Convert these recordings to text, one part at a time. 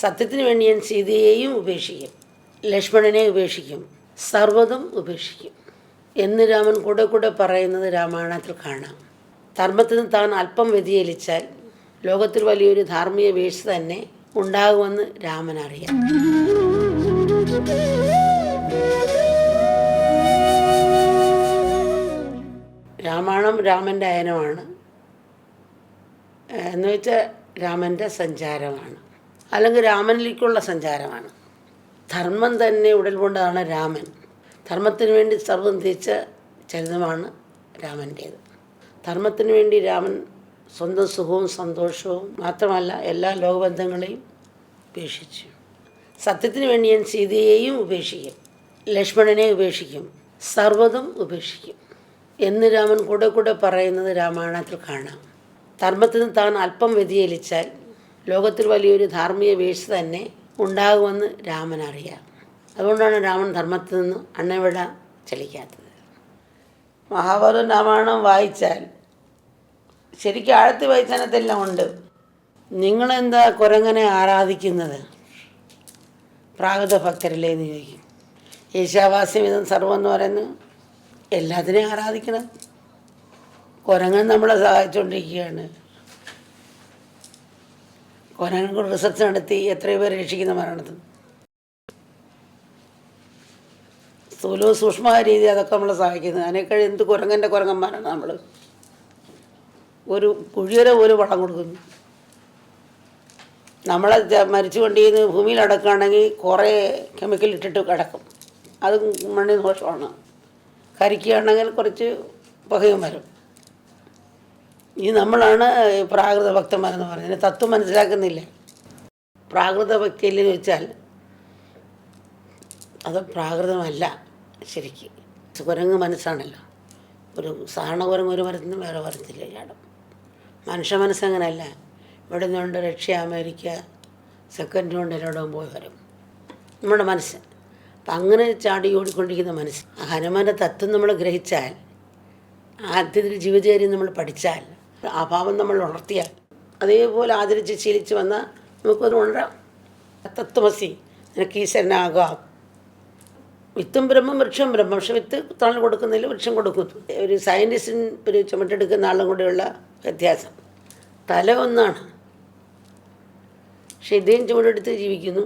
സത്യത്തിന് വേണ്ടി ഞാൻ സീതയെയും ഉപേക്ഷിക്കും, ലക്ഷ്മണനെ ഉപേക്ഷിക്കും, സർവ്വതും ഉപേക്ഷിക്കും എന്ന് രാമൻ കൂടെ കൂടെ പറയുന്നത് രാമായണത്തിൽ കാണാം. ധർമ്മത്തിന് താൻ അല്പം വ്യതിചലിച്ചാൽ ലോകത്തിൽ വലിയൊരു ധാർമ്മിക വീഴ്ച തന്നെ ഉണ്ടാകുമെന്ന് രാമൻ അറിയാം. രാമായണം രാമൻ്റെ അയനമാണ് എന്ന് വെച്ചാൽ രാമൻ്റെ സഞ്ചാരമാണ്, അല്ലെങ്കിൽ രാമനിലേക്കുള്ള സഞ്ചാരമാണ്. ധർമ്മം തന്നെ ഉടൽ കൊണ്ടതാണ് രാമൻ. ധർമ്മത്തിന് വേണ്ടി സർവ്വം തിരിച്ച ചരിതമാണ് രാമൻ്റേത്. ധർമ്മത്തിന് വേണ്ടി രാമൻ സ്വന്തം സുഖവും സന്തോഷവും മാത്രമല്ല എല്ലാ ലോകബന്ധങ്ങളെയും ഉപേക്ഷിച്ചു. സത്യത്തിന് വേണ്ടി ഞാൻ സീതയെയും ഉപേക്ഷിക്കും, ലക്ഷ്മണനെ ഉപേക്ഷിക്കും, സർവ്വതും ഉപേക്ഷിക്കും എന്ന് രാമൻ കൂടെ കൂടെ പറയുന്നത് രാമായണത്തിൽ കാണാം. ധർമ്മത്തിന് താൻ അല്പം വ്യതിചലിച്ചാൽ ലോകത്തിൽ വലിയൊരു ധാർമ്മിക വീഴ്ച തന്നെ ഉണ്ടാകുമെന്ന് രാമൻ അറിയാം. അതുകൊണ്ടാണ് രാമൻ ധർമ്മത്തിൽ നിന്ന് അണ്ണവിട ചലിക്കാത്തത്. മഹാഭാരതം രാമായണം വായിച്ചാൽ ശരിക്കും ആഴത്തിൽ വായിച്ചാനത്തെല്ലാം ഉണ്ട്. നിങ്ങളെന്താ കുരങ്ങനെ ആരാധിക്കുന്നത്? പ്രാകൃത ഭക്തരല്ലേ എന്ന് ചോദിക്കും. ഈശാവാസ്യം ഇതും സർവ്വം എന്ന് പറയുന്നത് എല്ലാത്തിനെയും ആരാധിക്കണം. കുരങ്ങൻ നമ്മളെ സഹായിച്ചുകൊണ്ടിരിക്കുകയാണ്. കുരങ്ങൻ റിസർച്ച് നടത്തി എത്രയോ പേർ രക്ഷിക്കുന്ന മരണത്തിൽ. സ്ഥൂലവും സൂക്ഷ്മമായ രീതി അതൊക്കെ നമ്മളെ സഹായിക്കുന്നത്. അതിനേക്കാൾ എന്ത് കുരങ്ങന്മാരാണ് നമ്മൾ. ഒരു കുഴിയര പോലും വളം കൊടുക്കുന്നു. നമ്മളെ മരിച്ചു കൊണ്ടിരുന്ന് ഭൂമിയിൽ അടക്കുകയാണെങ്കിൽ കുറേ കെമിക്കൽ ഇട്ടിട്ട് കിടക്കും. അത് മണ്ണിന് ദോഷമാണ്. കരിക്കുകയാണെങ്കിൽ കുറച്ച് പുകയും വരും. ഈ നമ്മളാണ് പ്രാകൃത ഭക്തന്മാരെന്ന് പറയുന്നത്. തത്വം മനസ്സിലാക്കുന്നില്ല. പ്രാകൃത ഭക്തിയില്ലെന്ന് വെച്ചാൽ അത് പ്രാകൃതമല്ല. ശരിക്ക് കുരങ്ങ് മനസ്സാണല്ലോ. ഒരു സാധാരണ കുരങ്ങ് ഒരു മരത്തിനും വേറെ മരത്തില്ല ചാടും. മനുഷ്യ മനസ്സങ്ങനെയല്ല. ഇവിടെ നിന്നുകൊണ്ട് റഷ്യ, അമേരിക്ക സെക്കൻഡ് കൊണ്ട് എല്ലായിടവും പോയി വരും നമ്മുടെ മനസ്സ്. അപ്പം അങ്ങനെ ചാടി ഓടിക്കൊണ്ടിരിക്കുന്ന മനസ്സ്. ആ ഹനുമാൻ്റെ തത്വം നമ്മൾ ഗ്രഹിച്ചാൽ, ആദ്യത്തിൽ ജീവിതചര്യം നമ്മൾ പഠിച്ചാൽ, ആ ഭാവം നമ്മൾ ഉണർത്തിയാൽ, അതേപോലെ ആദരിച്ച് ശീലിച്ച് വന്നാൽ നമുക്കത് ഉണരാം. തത്വമസി, നിനക്ക് ഈശ്വരനാകാം. വിത്തും ബ്രഹ്മം, വൃക്ഷം ബ്രഹ്മം. പക്ഷെ വിത്ത് തണൽ കൊടുക്കുന്നില്ല, വൃക്ഷം കൊടുക്കുന്നു. ഒരു സയൻറ്റിസ്റ്റിന് ഒരു ചുമട്ടെടുക്കുന്ന ആളും കൂടെയുള്ള വ്യത്യാസം. തല ഒന്നാണ്, പക്ഷെ ഇദ്ദേഹം ചുമടെടുത്ത് ജീവിക്കുന്നു.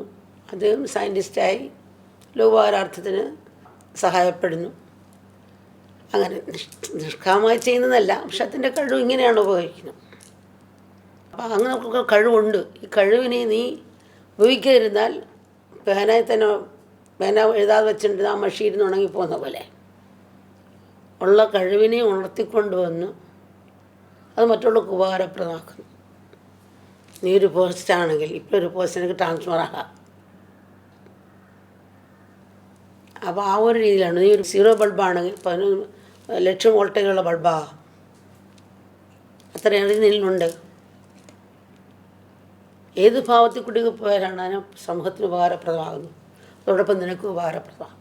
അദ്ദേഹം സയൻറ്റിസ്റ്റായി ലോകോപകാരാർത്ഥത്തിന് സഹായപ്പെടുന്നു. അങ്ങനെ നിഷ്കാമമായി ചെയ്യുന്നതല്ല, പക്ഷെ അതിൻ്റെ കഴിവ് ഇങ്ങനെയാണ് ഉപയോഗിക്കുന്നത്. അപ്പോൾ അങ്ങനെ കഴിവുണ്ട്. ഈ കഴിവിനെ നീ ഉപയോഗിക്കാതിരുന്നാൽ പേനയിൽ തന്നെ പേന എഴുതാതെ വെച്ചിട്ട് ആ മഷിയിരുന്ന് ഉണങ്ങിപ്പോകുന്ന പോലെ ഉള്ള കഴിവിനെ ഉണർത്തിക്കൊണ്ടുവന്ന് അത് മറ്റുള്ളവർക്ക് ഉപകാരപ്രദമാക്കുന്നു. നീ ഒരു പോസ്റ്റാണെങ്കിൽ ഇപ്പോൾ ഒരു പോസ്റ്റിനൊക്കെ ട്രാൻസ്ഫർ ആകാം. അപ്പോൾ ആ ഒരു രീതിയിലാണ്. നീ ഒരു 0 ബൾബാണെങ്കിൽ 1000 വോൾട്ടേജുള്ള ബൾബാകാം. അത്ര നിന്നുണ്ട്. ഏത് ഭാവത്തിൽ കൂടി പോയാലാണ് അതിന് സമൂഹത്തിന് ഉപകാരപ്രദമാകുന്നു. അതോടൊപ്പം നിനക്ക് ഉപകാരപ്രദമാകും.